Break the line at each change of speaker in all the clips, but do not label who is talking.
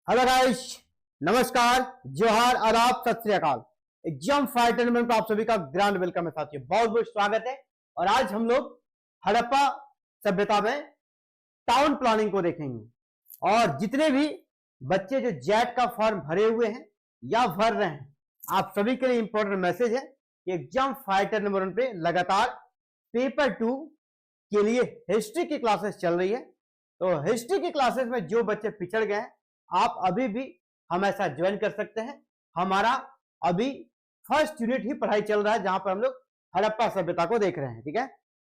Hello guys, नमस्कार, जोहार, आदाब, सत श्री अकाल। एग्जाम फाइटर में आप सभी का ग्रैंड वेलकम है साथियों, बहुत बहुत स्वागत है। और आज हम लोग हड़प्पा सभ्यता में टाउन प्लानिंग को देखेंगे। और जितने भी बच्चे जो जेट का फॉर्म भरे हुए हैं या भर रहे हैं, आप सभी के लिए इंपॉर्टेंट मैसेज है कि एग्जाम फाइटर नंबर 1 पे लगातार पेपर 2 के लिए हिस्ट्री की क्लासेस चल रही है। तो हिस्ट्री की क्लासेस में जो बच्चे पिछड़ गए हैं, आप अभी भी हमारे साथ ज्वाइन कर सकते हैं। हमारा अभी फर्स्ट यूनिट ही पढ़ाई चल रहा है, जहां पर हम लोग हड़प्पा सभ्यता को देख रहे हैं। ठीक है,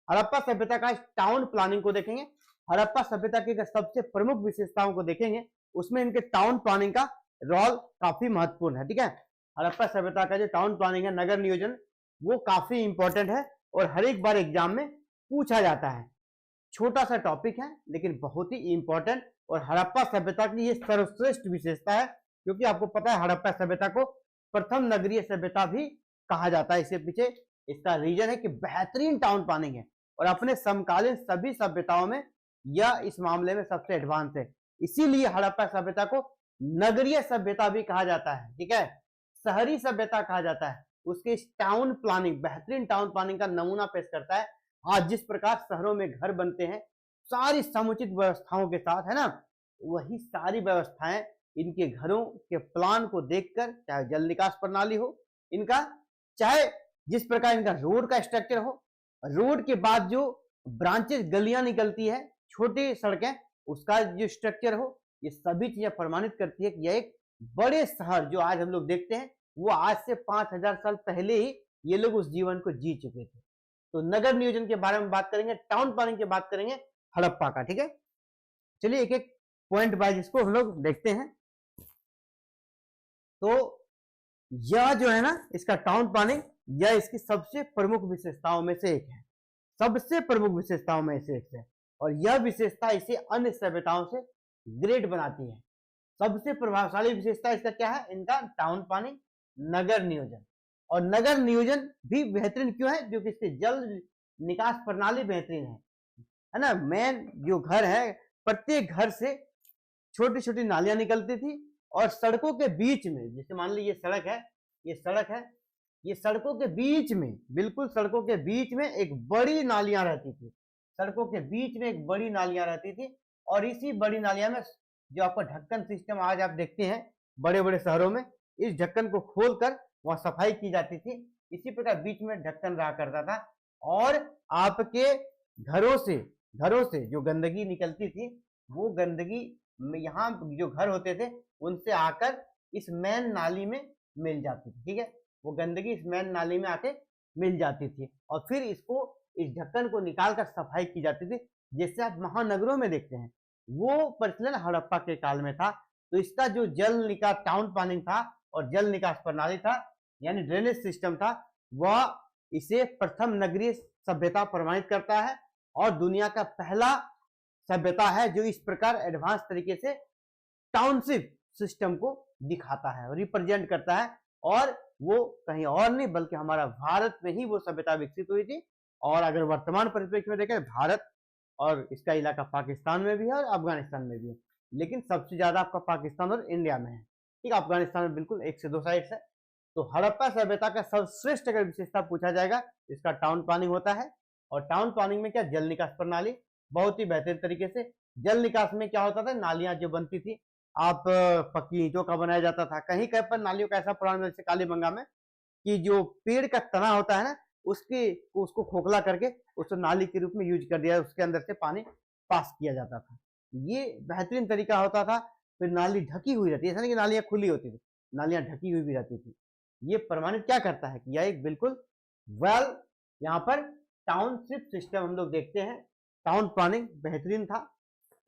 हड़प्पा सभ्यता का टाउन प्लानिंग को देखेंगे। हड़प्पा सभ्यता की सबसे प्रमुख विशेषताओं को देखेंगे, उसमें इनके टाउन प्लानिंग का रोल काफी महत्वपूर्ण है। ठीक है, हड़प्पा सभ्यता का जो टाउन प्लानिंग है, नगर नियोजन, वो काफी इंपॉर्टेंट है और हर एक बार एग्जाम में पूछा जाता है। छोटा सा टॉपिक है लेकिन बहुत ही इंपॉर्टेंट। और हड़प्पा सभ्यता की ये सर्वश्रेष्ठ विशेषता है, क्योंकि आपको पता है हड़प्पा सभ्यता को प्रथम नगरीय सभ्यता भी कहा जाता है। इसके पीछे इसका रीजन है कि बेहतरीन टाउन प्लानिंग है और अपने समकालीन सभी सभ्यताओं में यह इस मामले में सबसे एडवांस है। इसीलिए हड़प्पा सभ्यता को नगरीय सभ्यता भी कहा जाता है। ठीक है, शहरी सभ्यता कहा जाता है। उसके इस टाउन प्लानिंग, बेहतरीन टाउन प्लानिंग का नमूना पेश करता है। आज जिस प्रकार शहरों में घर बनते हैं सारी समुचित व्यवस्थाओं के साथ, है ना, वही सारी व्यवस्थाएं इनके घरों के प्लान को देखकर, चाहे जल निकास प्रणाली हो इनका, चाहे जिस प्रकार इनका रोड का स्ट्रक्चर हो, रोड के बाद जो ब्रांचेस गलियां निकलती है, छोटी सड़कें, उसका जो स्ट्रक्चर हो, ये सभी चीजें प्रमाणित करती है कि यह एक बड़े शहर जो आज हम लोग देखते हैं, वो आज से 5000 साल पहले ही ये लोग उस जीवन को जी चुके थे। तो नगर नियोजन के बारे में बात करेंगे, टाउन प्लानिंग की बात करेंगे हड़प्पा का। ठीक है, चलिए एक एक पॉइंट वाइज इसको हम लोग देखते हैं। तो यह जो है ना, इसका टाउन प्लानिंग, यह इसकी सबसे प्रमुख विशेषताओं में से एक है, सबसे प्रमुख विशेषताओं में से एक है। और यह विशेषता इसे अन्य सभ्यताओं से ग्रेट बनाती है। सबसे प्रभावशाली विशेषता इसका क्या है? इनका टाउन प्लानिंग, नगर नियोजन। और नगर नियोजन भी बेहतरीन क्यों है? क्योंकि इसकी जल निकास प्रणाली बेहतरीन है ना। मेन जो घर है, प्रत्येक घर से छोटी छोटी नालियां निकलती थी और सड़कों के बीच में, जैसे मान लीजिए सड़क है, ये सड़क है, ये सड़कों के बीच में, बिल्कुल सड़कों के बीच में एक बड़ी नालियां रहती थी। सड़कों के बीच में एक बड़ी नालियां रहती थी और इसी बड़ी नालियां में जो आपका ढक्कन सिस्टम आज आप देखते हैं बड़े बड़े शहरों में, इस ढक्कन को खोलकर वहां सफाई की जाती थी। इसी प्रकार बीच में ढक्कन रहा करता था और आपके घरों से जो गंदगी निकलती थी, वो गंदगी यहाँ जो घर होते थे उनसे आकर इस मेन नाली में मिल जाती थी। ठीक है, वो गंदगी इस मेन नाली में आके मिल जाती थी और फिर इसको, इस ढक्कन को निकालकर सफाई की जाती थी, जैसे आप महानगरों में देखते हैं। वो प्रचलन हड़प्पा के काल में था। तो इसका जो जल निकास टाउन प्लानिंग था और जल निकास प्रणाली था, यानी ड्रेनेज सिस्टम था, वह इसे प्रथम नगरीय सभ्यता प्रमाणित करता है और दुनिया का पहला सभ्यता है जो इस प्रकार एडवांस तरीके से टाउनशिप सिस्टम को दिखाता है और रिप्रेजेंट करता है। और वो कहीं और नहीं बल्कि हमारा भारत में ही वो सभ्यता विकसित हुई थी। और अगर वर्तमान परिप्रेक्ष्य में देखें, भारत और इसका इलाका पाकिस्तान में भी है और अफगानिस्तान में भी है, लेकिन सबसे ज्यादा आपका पाकिस्तान और इंडिया में है। ठीक, अफगानिस्तान में बिल्कुल 1 से 2 साइड है। तो हड़प्पा सभ्यता का सर्वश्रेष्ठ अगर विशेषता पूछा जाएगा, इसका टाउन प्लानिंग होता है। और टाउन प्लानिंग में क्या? जल निकास प्रणाली बहुत ही बेहतरीन तरीके से। जल निकास में क्या होता था? नालियां जो बनती थी, आप पक्की ईंटों का बनाया जाता था। कहीं कहीं पर नालियों का ऐसा प्लान, जैसे कालीबंगा में, कि जो पेड़ का तना होता है ना, उसको खोखला करके उसको नाली के रूप में यूज कर दिया, उसके अंदर से पानी पास किया जाता था। ये बेहतरीन तरीका होता था। फिर नाली ढकी हुई रहती है, ऐसा नहीं कि नालियां खुली होती थी, नालियां ढकी हुई भी रहती थी। ये प्रमाणित क्या करता है कि यह एक बिल्कुल वेल, यहाँ पर टाउनशिप सिस्टम हम लोग देखते हैं। टाउन प्लानिंग बेहतरीन था।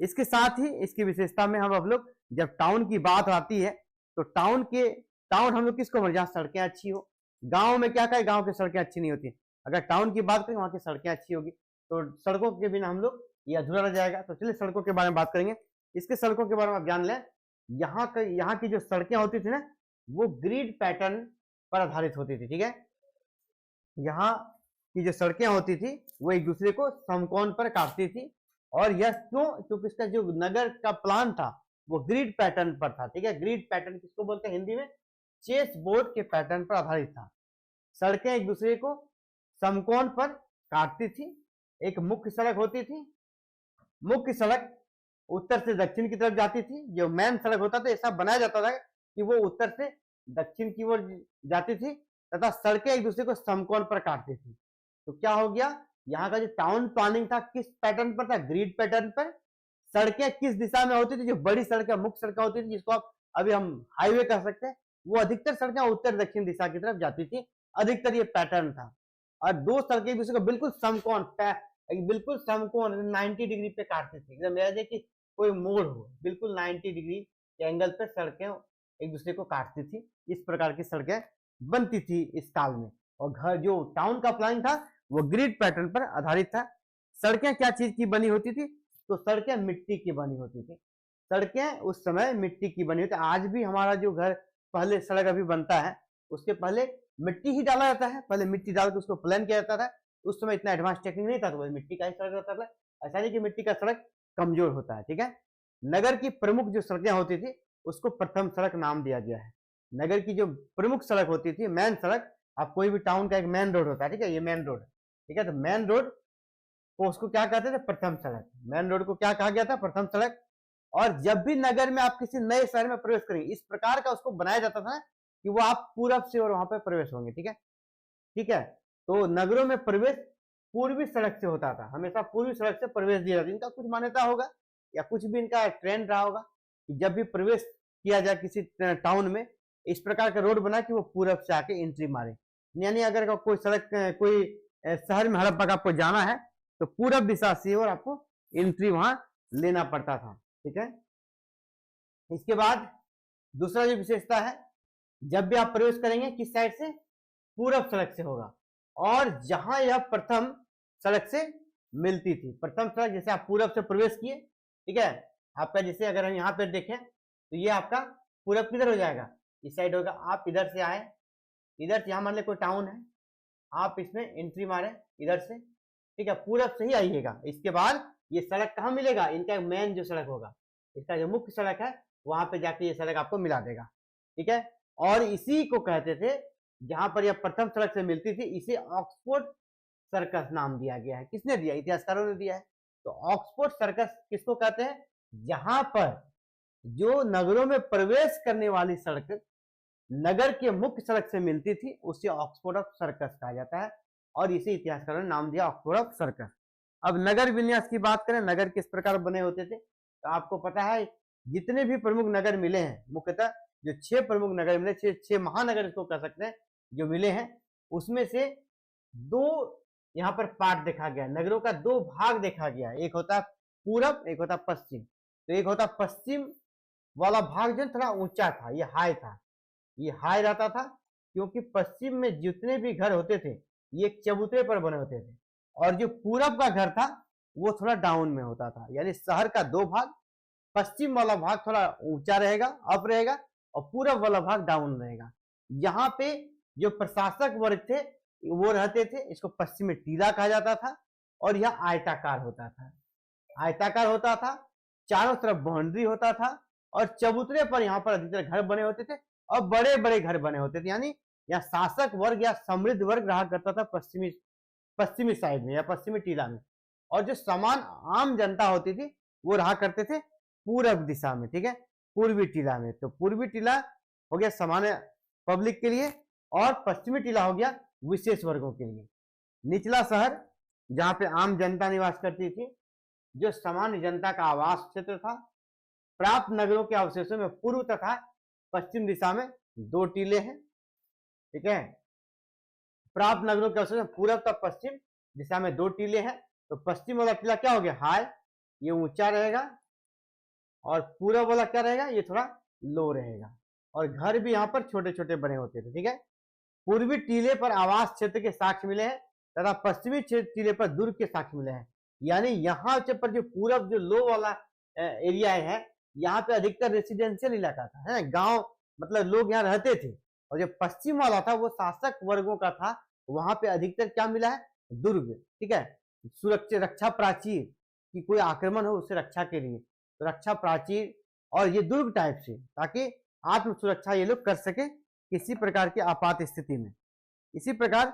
इसके साथ ही इसकी विशेषता में हम लोग, जब टाउन की बात आती है तो टाउन हम लोग किसको बोलते हैं? जहाँ सड़कें अच्छी हो। गांव में क्या कहें? गांव की सड़कें अच्छी नहीं होती। अगर टाउन की बात करें, वहां की सड़कें अच्छी होगी। तो सड़कों के बिना हम लोग ये अधूरा रह जाएगा। तो चलिए सड़कों के बारे में बात करेंगे। इसके सड़कों के बारे में आप जान लें। यहाँ की जो सड़कें होती थी ना, वो ग्रिड पैटर्न पर आधारित होती थी। ठीक है, यहाँ की जो सड़कें होती थी वो एक दूसरे को समकोण पर काटती थी। और यह क्यों? क्योंकि इसका जो नगर का प्लान था वो ग्रिड पैटर्न पर था, ठीक है। ग्रिड पैटर्न किसको बोलते हैं हिंदी में? चेस बोर्ड के पैटर्न पर आधारित था। सड़कें एक दूसरे को समकोण पर काटती थी। एक मुख्य सड़क होती थी, मुख्य सड़क उत्तर से दक्षिण की तरफ जाती थी। जो मेन सड़क होता था ऐसा बनाया जाता था कि वो उत्तर से दक्षिण की ओर जाती थी तथा सड़कें एक दूसरे को समकोण पर काटती थी। तो क्या हो गया, यहाँ का जो टाउन प्लानिंग था किस पैटर्न पर था? ग्रिड पैटर्न पर। सड़कें किस दिशा में होती थी? जो बड़ी सड़कें, मुख्य सड़कें होती थी जिसको आप अभी हम हाईवे कह सकते हैं, वो अधिकतर सड़कें उत्तर दक्षिण दिशा की तरफ जाती थी। अधिकतर ये पैटर्न था। और दो सड़कें एक दूसरे को बिल्कुल समकोण, बिल्कुल समकोण 90 डिग्री पे काटती थी, एकदम जैसे कि कोई मोड़ हो, बिल्कुल 90 डिग्री के एंगल पे सड़कें एक दूसरे को काटती थी। इस प्रकार की सड़कें बनती थी इस काल में। और घर जो टाउन का प्लानिंग था वो ग्रिड पैटर्न पर आधारित था। सड़कें क्या चीज की बनी होती थी? तो सड़कें मिट्टी की बनी होती थी। सड़कें उस समय मिट्टी की बनी होती। आज भी हमारा जो घर पहले सड़क अभी बनता है उसके पहले मिट्टी ही डाला जाता है, पहले मिट्टी डाल के उसको प्लान किया जाता था। उस समय इतना एडवांस टेक्निक नहीं था तो मिट्टी का ही सड़क रहता था। ऐसा नहीं कि मिट्टी का सड़क कमजोर होता है, ठीक है। नगर की प्रमुख जो सड़कें होती थी उसको प्रथम सड़क नाम दिया गया है। नगर की जो प्रमुख सड़क होती थी, मेन सड़क, आप कोई भी टाउन का एक मेन रोड होता है, ठीक है, ये मेन रोड है, ठीक है। तो मेन रोड को उसको क्या कहते थे? प्रथम सड़क। मेन रोड को क्या कहा गया था? प्रथम सड़क। और जब भी नगर में आप किसी नए शहर में प्रवेश करेंगे इस प्रकार का उसको बनाया जाता था कि वो आप पूरब से और वहां पर प्रवेश होंगे, ठीक है, ठीक है। तो नगरों में प्रवेश पूर्वी सड़क से होता था, हमेशा पूर्वी सड़क से प्रवेश दिया जाता। इनका कुछ मान्यता होगा या कुछ भी इनका ट्रेंड रहा होगा कि जब भी प्रवेश किया जाए किसी टाउन में इस प्रकार का रोड बना कि वो पूरब से आके एंट्री मारे। यानी अगर कोई सड़क, कोई शहर में हड़प्पा का आपको जाना है तो पूरब दिशा से और आपको एंट्री वहां लेना पड़ता था, ठीक है। इसके बाद दूसरा जो विशेषता है, जब भी आप प्रवेश करेंगे किस साइड से? पूरब सड़क से होगा। और जहां यह प्रथम सड़क से मिलती थी, प्रथम सड़क जैसे आप पूरब से प्रवेश किए, ठीक है, आपका जैसे अगर हम यहाँ पे देखें तो ये आपका पूरब किधर हो जाएगा? इस साइड होगा। आप इधर से आए, इधर से, यहाँ मान ले कोई टाउन है, आप इसमें एंट्री मारे इधर से, ठीक है, पूरब से ही आइएगा। इसके बाद ये सड़क कहाँ मिलेगा? इनका मेन जो सड़क होगा, इसका जो मुख्य सड़क है वहां पे जाके ये सड़क आपको मिला देगा, ठीक है। और इसी को कहते थे, जहां पर यह प्रथम सड़क से मिलती थी, इसे ऑक्सफोर्ड सर्कस नाम दिया गया है। किसने दिया? इतिहासकारों ने दिया है। तो ऑक्सफोर्ड सर्कस किसको कहते हैं? जहां पर जो नगरों में प्रवेश करने वाली सड़क नगर के मुख्य सड़क से मिलती थी उसे ऑक्सफोर्ड ऑफ सर्कस कहा जाता है। और इसे इतिहासकारों ने नाम दिया ऑक्सफोर्ड ऑफ सर्कस। अब नगर विन्यास की बात करें, नगर किस प्रकार बने होते थे, तो आपको पता है जितने भी प्रमुख नगर मिले हैं, मुख्यतः जो 6 प्रमुख नगर मिले, 6 महानगर इसको कह सकते हैं जो मिले हैं, उसमें से 2 यहाँ पर पार्ट देखा गया, नगरों का 2 भाग देखा गया। एक होता पूरब, एक होता पश्चिम। तो एक होता पश्चिम वाला भाग जो थोड़ा ऊंचा था, ये हाई था, ये हाई रहता था क्योंकि पश्चिम में जितने भी घर होते थे ये एक चबूतरे पर बने होते थे। और जो पूरब का घर था वो थोड़ा डाउन में होता था। यानी शहर का 2 भाग, पश्चिम वाला भाग थोड़ा ऊंचा रहेगा, अप रहेगा, और पूरब वाला भाग डाउन रहेगा। यहाँ पे जो प्रशासक वर्ग थे वो रहते थे, इसको पश्चिमी टीला कहा जाता था। और यह आयताकार होता था, आयताकार होता था, चारों तरफ बाउंड्री होता था, और चबूतरे पर यहाँ पर अधिकतर घर बने होते थे और बड़े बड़े घर बने होते थे। यानी यह शासक वर्ग या समृद्ध वर्ग रहा करता था पश्चिमी साइड में या पश्चिमी टीला में। और जो समान आम जनता होती थी वो रहा करते थे पूरब दिशा में, ठीक है, पूर्वी टीला में। तो पूर्वी टीला हो गया सामान्य पब्लिक के लिए और पश्चिमी टीला हो गया विशेष वर्गों के लिए। निचला शहर जहां पे आम जनता निवास करती थी, जो सामान्य जनता का आवास क्षेत्र था। प्राप्त नगरों के अवशेषों में पूर्व तथा पश्चिम दिशा में 2 टीले हैं, ठीक है। प्राप्त नगरों के अवशेषों में पूर्व तथा पश्चिम दिशा में 2 टीले हैं। तो पश्चिम वाला टीला क्या हो गया? हाई, ये ऊंचा रहेगा, और पूरब वाला क्या रहेगा? ये थोड़ा लो रहेगा। और घर भी यहाँ पर छोटे छोटे बने होते थे, ठीक है। पूर्वी टीले पर आवास क्षेत्र के साक्ष्य मिले हैं तथा पश्चिमी टीले पर दुर्ग के साक्ष्य मिले हैं। यानी यहाँ पर जो पूरब जो लो वाला एरिया है, यहाँ पे अधिकतर रेसिडेंशियल इलाका था, है गांव, मतलब लोग यहाँ रहते थे। और जो पश्चिम वाला था वो शासक वर्गों का था, वहां पे अधिकतर क्या मिला है? दुर्ग, ठीक है, सुरक्षा, रक्षा प्राचीर, कि कोई आक्रमण हो उससे रक्षा के लिए, तो रक्षा प्राचीर और ये दुर्ग टाइप से, ताकि आत्म सुरक्षा ये लोग कर सके किसी प्रकार की आपात स्थिति में। इसी प्रकार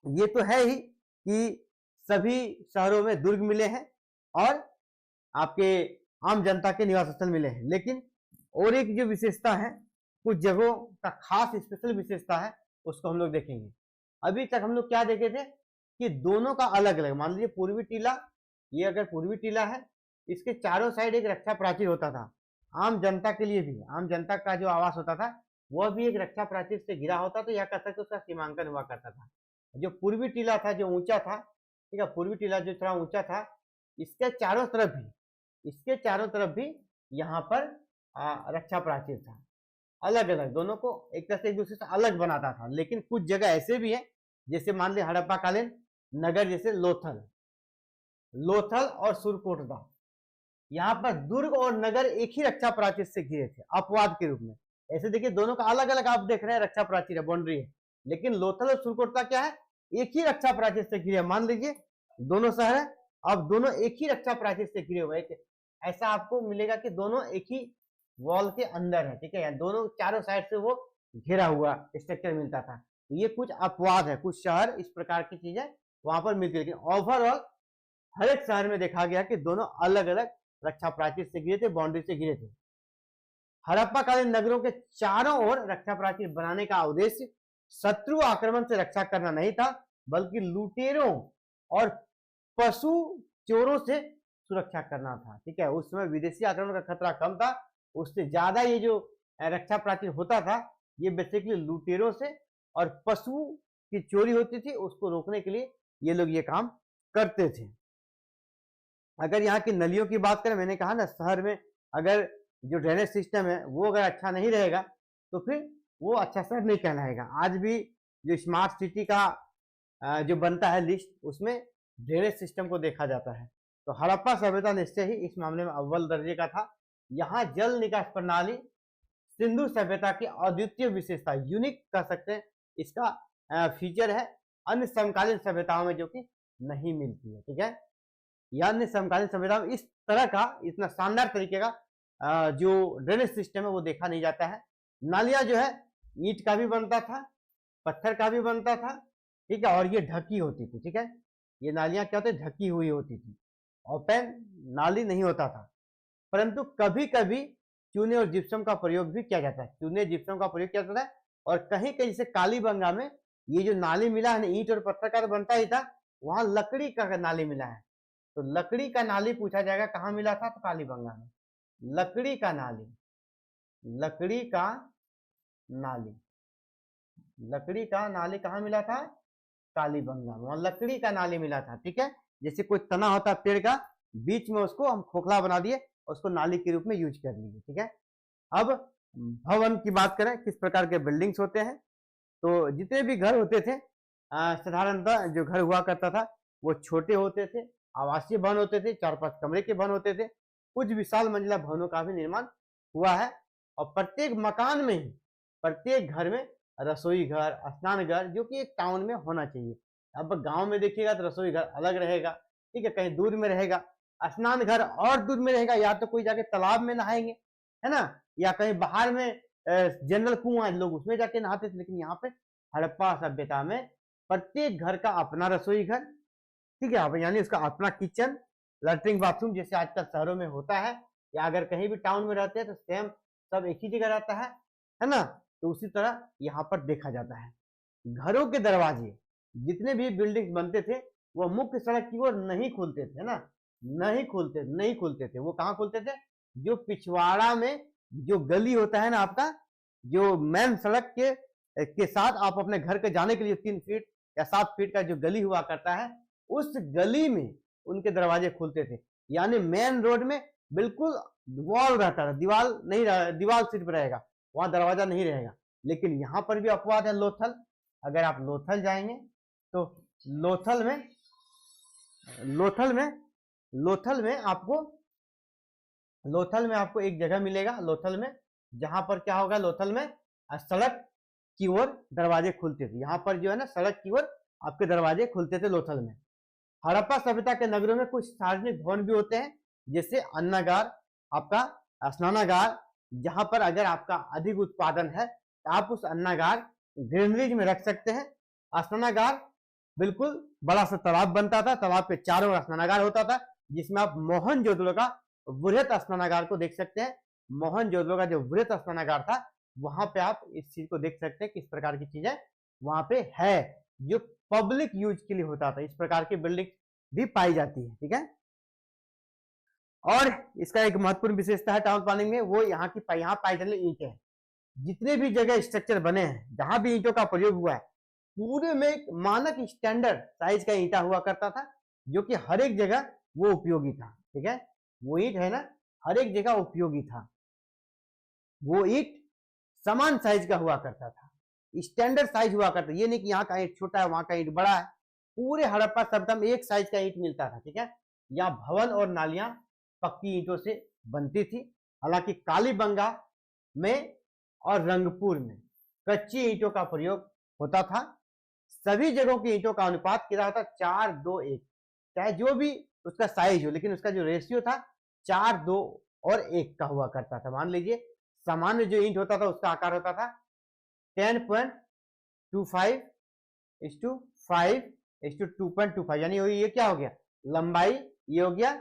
ये तो है ही कि सभी शहरों में दुर्ग मिले हैं और आपके आम जनता के निवास स्थल मिले हैं, लेकिन और एक जो विशेषता है, कुछ जगहों का खास स्पेशल विशेषता है, उसको हम लोग देखेंगे। अभी तक हम लोग क्या देखे थे कि दोनों का अलग अलग, मान लीजिए पूर्वी टीला, ये अगर पूर्वी टीला है, इसके चारों साइड एक रक्षा प्राचीर होता था, आम जनता के लिए भी, आम जनता का जो आवास होता था वह भी एक रक्षा प्राचीर से घिरा होता था, या कह सकते उसका सीमांकन हुआ करता था। जो पूर्वी टीला था, जो ऊंचा था, ठीक है, पूर्वी टीला जो थोड़ा ऊंचा था, इसके चारों तरफ भी यहाँ पर रक्षा प्राचीर था। अलग अलग, दोनों को एक तरह से एक दूसरे से अलग बनाता था। लेकिन कुछ जगह ऐसे भी है, जैसे मान ली हड़प्पा कालीन नगर, जैसे लोथल और सुरकोटदा, यहाँ पर दुर्ग और नगर एक ही रक्षा प्राचीर से घिरे थे अपवाद के रूप में। ऐसे देखिए दोनों का अलग अलग आप देख रहे हैं, रक्षा प्राचीर है, बाउंड्री है, लेकिन लोथल और सुरकोटदा क्या है, एक ही रक्षा प्राचीर से घिरे। मान लीजिए दोनों शहर है, अब दोनों एक ही रक्षा प्राचीर से घिरे हुए, ऐसा आपको मिलेगा कि दोनों एक ही वॉल के अंदर है, ठीक है, दोनों चारों साइड से वो घिरा हुआ स्ट्रक्चर मिलता था। ये कुछ अपवाद है, कुछ शहर इस प्रकार की चीजें वहां पर मिलती है, लेकिन ओवरऑल हर एक शहर में देखा गया कि दोनों अलग अलग रक्षा प्राचीर से घिरे थे, बाउंड्री से घिरे थे। हड़प्पा कालीन नगरों के चारों ओर रक्षा प्राचीर बनाने का उद्देश्य शत्रु आक्रमण से रक्षा करना नहीं था, बल्कि लुटेरों और पशु चोरों से सुरक्षा करना था, ठीक है। उस समय विदेशी आक्रमण का खतरा कम था, उससे ज्यादा ये जो रक्षा प्राचीर होता था, ये बेसिकली लुटेरों से और पशु की चोरी होती थी, उसको रोकने के लिए ये लोग ये काम करते थे। अगर यहाँ की नलियों की बात करें, मैंने कहा ना, शहर में अगर जो ड्रेनेज सिस्टम है वो अगर अच्छा नहीं रहेगा तो फिर वो अच्छा शहर नहीं कहलाएगा। आज भी जो स्मार्ट सिटी का जो बनता है लिस्ट, उसमें ड्रेनेज सिस्टम को देखा जाता है। तो हड़प्पा सभ्यता निश्चय ही इस मामले में अव्वल दर्जे का था। यहाँ जल निकास प्रणाली सिंधु सभ्यता की अद्वितीय विशेषता, यूनिक कह सकते हैं, इसका फीचर है, अन्य समकालीन सभ्यताओं में जो कि नहीं मिलती है, ठीक है। या अन्य समकालीन सभ्यताओं में इस तरह का, इतना शानदार तरीके का जो ड्रेनेज सिस्टम है वो देखा नहीं जाता है। नालियां जो है ईंट का भी बनता था, पत्थर का भी बनता था, ठीक है, और ये ढकी होती थी, ठीक है। ये नालियां क्या होती, ढकी हुई होती थी, ओपन नाली नहीं होता था। परंतु कभी कभी चूने और जिप्सम का प्रयोग भी किया जाता है, चूने जिप्सम का प्रयोग किया जाता है। और कहीं कहीं जैसे कालीबंगा में ये जो नाली मिला है, ईंट और पत्थर का तो बनता ही था, वहां लकड़ी का नाली मिला है। तो लकड़ी का नाली पूछा जाएगा कहाँ मिला था, तो कालीबंगा में। लकड़ी का नाली, लकड़ी का नाली, लकड़ी का नाली कहाँ मिला था, कालीबंगा में, वहां लकड़ी का नाली मिला था, ठीक है। जैसे कोई तना होता है पेड़ का, बीच में उसको हम खोखला बना दिए, उसको नाली के रूप में यूज कर लीजिए, ठीक है। अब भवन की बात करें, किस प्रकार के बिल्डिंग्स होते हैं, तो जितने भी घर होते थे साधारणतः जो घर हुआ करता था वो छोटे होते थे, आवासीय भवन होते थे, 4-5 कमरे के भवन होते थे। कुछ विशाल मंजिला भवनों का भी निर्माण हुआ है, और प्रत्येक मकान में ही, प्रत्येक घर में रसोई घर, स्नान घर, जो कि एक टाउन में होना चाहिए। अब गांव में देखिएगा तो रसोई घर अलग रहेगा, ठीक है, कहीं दूर में रहेगा, स्नान घर और दूर में रहेगा, या तो कोई जाके तालाब में नहाएंगे, है ना, या कहीं बाहर में जनरल कुआं, लोग उसमें जाके नहाते थे। लेकिन यहाँ पे हड़प्पा सभ्यता में प्रत्येक घर का अपना रसोई घर, ठीक है, यानी उसका अपना किचन, लैट्रिन बाथरूम, जैसे आजकल शहरों में होता है, या अगर कहीं भी टाउन में रहते हैं तो सेम सब एक ही जगह रहता है ना। तो उसी तरह यहाँ पर देखा जाता है। घरों के दरवाजे, जितने भी बिल्डिंग बनते थे वो मुख्य सड़क की ओर नहीं खुलते थे, ना, नहीं खुलते थे। वो कहाँ खुलते थे, जो पिछवाड़ा में जो गली होता है ना आपका, जो मेन सड़क के साथ आप अपने घर के जाने के लिए 3 फीट या 7 फीट का जो गली हुआ करता है, उस गली में उनके दरवाजे खुलते थे। यानी मेन रोड में बिल्कुल वॉल रहता था, दीवार नहीं, दीवार सिर्फ रहेगा, वहां दरवाजा नहीं रहेगा। लेकिन यहाँ पर भी अपवाद है, लोथल। अगर आप लोथल जाएंगे तो लोथल में आपको एक जगह मिलेगा, लोथल में, जहां पर क्या होगा, लोथल में सड़क की ओर दरवाजे खुलते थे। यहाँ पर जो है ना, सड़क की ओर आपके दरवाजे खुलते थे लोथल में। हड़प्पा सभ्यता के नगरों में कुछ सार्वजनिक भवन भी होते हैं, जैसे अन्नागार, आपका स्नानागार जहां पर अगर आपका अधिक उत्पादन है तो आप उस अन्नागार ग्रीनरीज में रख सकते हैं। स्नानागार बिल्कुल बड़ा सा तालाब बनता था, तालाब के चारों ओर स्नानागार होता था, जिसमें आप मोहनजोदड़ो का वृहत स्नानागार को देख सकते हैं। मोहनजोदड़ो का जो वृहत स्नानागार था वहां पे आप इस चीज को देख सकते हैं, किस प्रकार की चीजें वहां पे है जो पब्लिक यूज के लिए होता था। इस प्रकार की बिल्डिंग भी पाई जाती है, ठीक है। और इसका एक महत्वपूर्ण विशेषता है टाउन प्लानिंग में, वो यहाँ पाई जाने वाली ईंटें हैं। जितने भी जगह स्ट्रक्चर बने हैं जहां भी ईंटों का प्रयोग हुआ है, पूरे में एक मानक स्टैंडर्ड साइज का ईंटा हुआ करता था, जो कि हर एक जगह वो उपयोगी था, ठीक है। वो ईंट है ना, हर एक जगह उपयोगी था। वो ईंट समान साइज का हुआ करता था, स्टैंडर्ड साइज हुआ करता। ये नहीं कि यहाँ का ईंट छोटा है वहां का ईंट बड़ा है, पूरे हड़प्पा सभ्यता में एक साइज का ईंट मिलता था, ठीक है। यहाँ भवन और नालियां पक्की ईंटों से बनती थी। हालांकि कालीबंगा में और रंगपुर में कच्ची ईंटों का प्रयोग होता था। सभी जगहों की ईंटों का अनुपात किया होता 4-2-1, चाहे जो भी उसका साइज हो, लेकिन उसका जो रेशियो था 4-2-1 का हुआ करता था। मान लीजिए सामान्य जो ईंट होता था उसका आकार होता था 10.25:5:2.25, यानी ये क्या हो गया, लंबाई, ये हो गया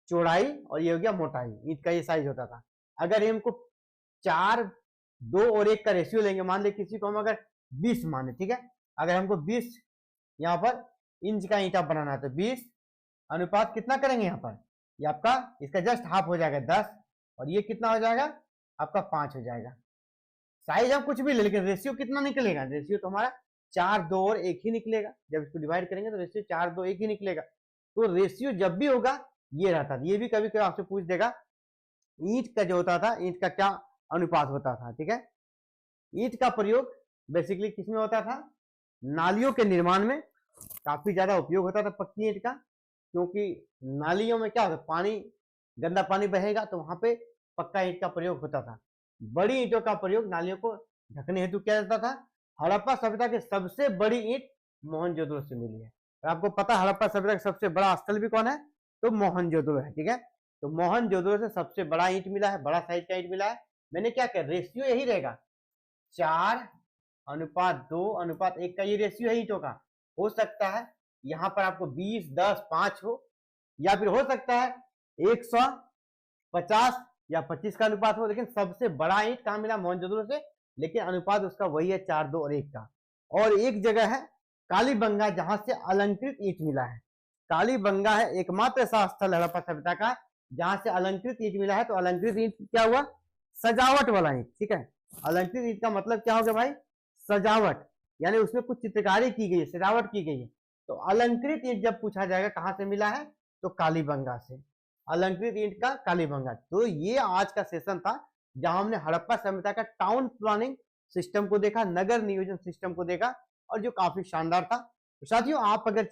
चौड़ाई और ये हो गया मोटाई। ईंट का ये साइज होता था। अगर हमको 4-2-1 का रेशियो लेंगे, मान लीजिए किसी को हम अगर 20 माने, ठीक है, अगर हमको 20 यहाँ पर इंच का ईंटा बनाना है तो 20 अनुपात कितना करेंगे यहाँ पर, ये आपका इसका जस्ट हाफ हो जाएगा 10, और ये कितना हो जाएगा आपका 5 हो जाएगा। साइज हम कुछ भी ले, लेकिन रेशियो कितना निकलेगा, रेशियो तो हमारा 4-2-1 ही निकलेगा। जब इसको डिवाइड करेंगे तो रेशियो 4-2-1 ही निकलेगा। तो रेशियो जब भी होगा ये रहता था। ये भी कभी कभी आपसे पूछ देगा ईंट का जो होता था, ईंट का क्या अनुपात होता था, ठीक है। ईंट का प्रयोग बेसिकली किसमें होता था, नालियों के निर्माण में काफी ज्यादा उपयोग होता था पक्की ईंट का, क्योंकि नालियों में क्या होता, पानी, गंदा पानी बहेगा तो वहां पे पक्का ईंट का प्रयोग होता था। बड़ी ईंटों का प्रयोग नालियों को ढकने हेतु किया जाता था। हड़प्पा सभ्यता की सबसे बड़ी ईंट मोहनजोदड़ो से मिली है। आपको पता है हड़प्पा सभ्यता का सबसे बड़ा स्थल भी कौन है, तो मोहनजोदड़ो है, ठीक है। तो मोहनजोदड़ो से सबसे बड़ा ईंट मिला है, बड़ा साइज का ईंट मिला है। मैंने क्या किया, रेशियो यही रहेगा 4:2:1 का ये रेशियो है ईंटों का। हो सकता है यहाँ पर आपको 20, 10, 5 हो, या फिर हो सकता है 150 या 25 का अनुपात हो, लेकिन सबसे बड़ा ईंट कहाँ मिला, मोहनजोदड़ो से, लेकिन अनुपात उसका वही है 4:2:1 का। और एक जगह है कालीबंगा जहां से अलंकृत ईंट मिला है। कालीबंगा है एकमात्र ऐसा स्थल हड़प्पा सभ्यता का जहां से अलंकृत ईंट मिला है। तो अलंकृत ईंट क्या हुआ, सजावट वाला ईंट, ठीक है। अलंकृत ईंट का मतलब क्या हो गया भाई, सजावट, यानी उसमें कुछ चित्रकारी की गई है, सजावट की गई है। तो अलंकृत ईंट जब पूछा जाएगा कहां से मिला है, तो कालीबंगा से, अलंकृत ईंट का कालीबंगा। तो ये आज का सेशन था जहां हमने हड़प्पा सभ्यता का टाउन प्लानिंग सिस्टम को देखा, नगर नियोजन सिस्टम को देखा, और जो काफी शानदार था। तो साथियों आप अगर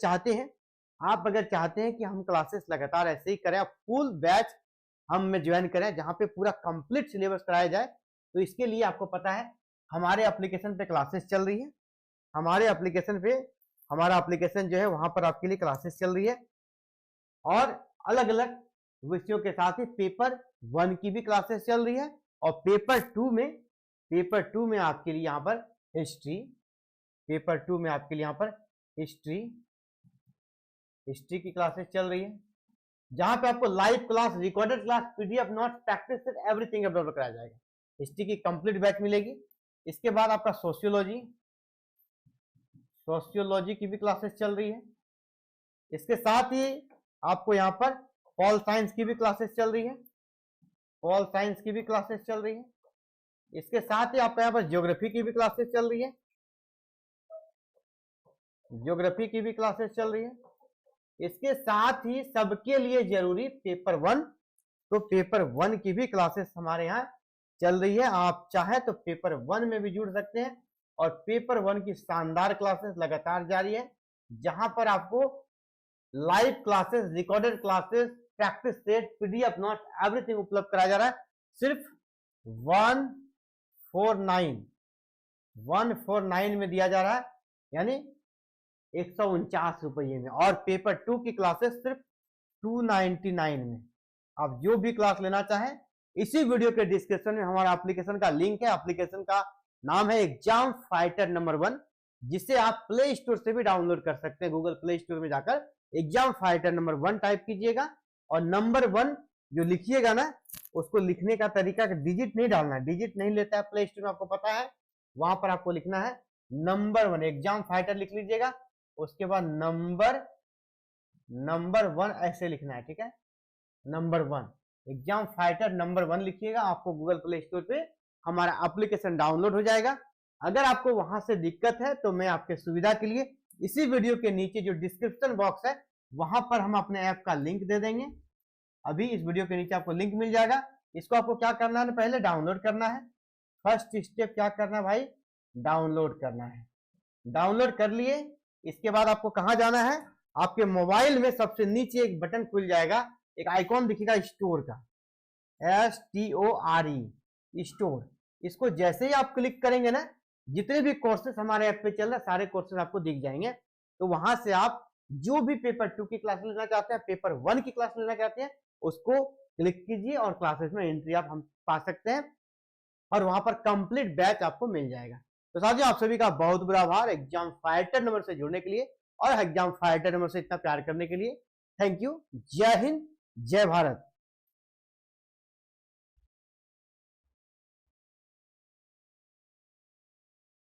चाहते हैं कि हम क्लासेस लगातार ऐसे ही करें, फुल बैच हम में ज्वाइन करें जहां पे पूरा कंप्लीट सिलेबस कराया जाए, तो इसके लिए आपको पता है हमारे एप्लीकेशन पे क्लासेस चल रही है। हमारे एप्लीकेशन पे, हमारा एप्लीकेशन जो है वहां पर आपके लिए क्लासेस चल रही है, और अलग अलग विषयों के साथ ही पेपर 1 की भी क्लासेस चल रही है, और पेपर 2 में आपके लिए यहाँ पर हिस्ट्री, पेपर 2 में आपके लिए यहाँ पर हिस्ट्री की क्लासेस चल रही है, जहां पे आपको live class, recorded class, PDF note, practice set, everything upload कराया जाएगा। हिस्ट्री की कंप्लीट बैच मिलेगी। इसके बाद आपका सोशियोलॉजी की भी क्लासेस चल रही है। इसके साथ ही आपको यहाँ पर पॉल साइंस की भी क्लासेस चल रही है, इसके साथ ही आपका यहाँ पर ज्योग्राफी की भी क्लासेस चल रही है, इसके साथ ही सबके लिए जरूरी पेपर 1, तो पेपर 1 की भी क्लासेस हमारे यहाँ चल रही है। आप चाहे तो पेपर 1 में भी जुड़ सकते हैं, और पेपर 1 की शानदार क्लासेस लगातार जारी है, जहां पर आपको live classes, recorded classes, practice set, PDF note, everything उपलब्ध कराया जा रहा है सिर्फ 149 में दिया जा रहा है, यानी 149 रुपये में। और पेपर 2 की क्लासेस सिर्फ 299 में। आप जो भी क्लास लेना चाहें इसी वीडियो के डिस्क्रिप्शन में हमारा एप्लीकेशन का लिंक है। एप्लीकेशन का नाम है एग्जाम फाइटर नंबर 1, जिसे आप प्ले स्टोर से भी डाउनलोड कर सकते हैं। गूगल प्ले स्टोर में जाकर एग्जाम फाइटर नंबर 1 टाइप कीजिएगा और नंबर 1 जो लिखिएगा ना, उसको लिखने का तरीका डिजिट नहीं डालना है, डिजिट नहीं लेता है प्ले स्टोर में, आपको पता है। वहां पर आपको लिखना है नंबर 1, एग्जाम फाइटर लिख लीजिएगा, उसके बाद नंबर 1 ऐसे लिखना है, ठीक है। नंबर 1 एग्जाम फाइटर नंबर 1 लिखिएगा, आपको गूगल प्ले स्टोर पे हमारा एप्लीकेशन डाउनलोड हो जाएगा। अगर आपको वहां से दिक्कत है तो मैं आपके सुविधा के लिए इसी वीडियो के नीचे जो डिस्क्रिप्शन बॉक्स है वहां पर हम अपने ऐप का लिंक दे देंगे। अभी इस वीडियो के नीचे आपको लिंक मिल जाएगा। इसको आपको क्या करना है, पहले डाउनलोड करना है। फर्स्ट स्टेप क्या करना है भाई, डाउनलोड करना है। डाउनलोड कर लिए, इसके बाद आपको कहां जाना है, आपके मोबाइल में सबसे नीचे एक बटन खुल जाएगा, एक आइकॉन दिखेगा स्टोर का, STORE स्टोर। इसको जैसे ही आप क्लिक करेंगे ना, जितने भी कोर्सेस हमारे ऐप पे चल रहे हैं सारे कोर्सेस आपको दिख जाएंगे। तो वहां से आप जो भी पेपर 2 की क्लास लेना चाहते हैं, पेपर 1 की क्लास लेना चाहते हैं, उसको क्लिक कीजिए और क्लासेस में एंट्री आप हम पा सकते हैं और वहां पर कंप्लीट बैच आपको मिल जाएगा। तो साथियों, आप सभी का बहुत बुरा आभार एग्जाम फाइटर नंबर से जुड़ने के लिए और एग्जाम फाइटर नंबर से इतना प्यार करने के लिए। Thank you. जय हिंद, जय भारत।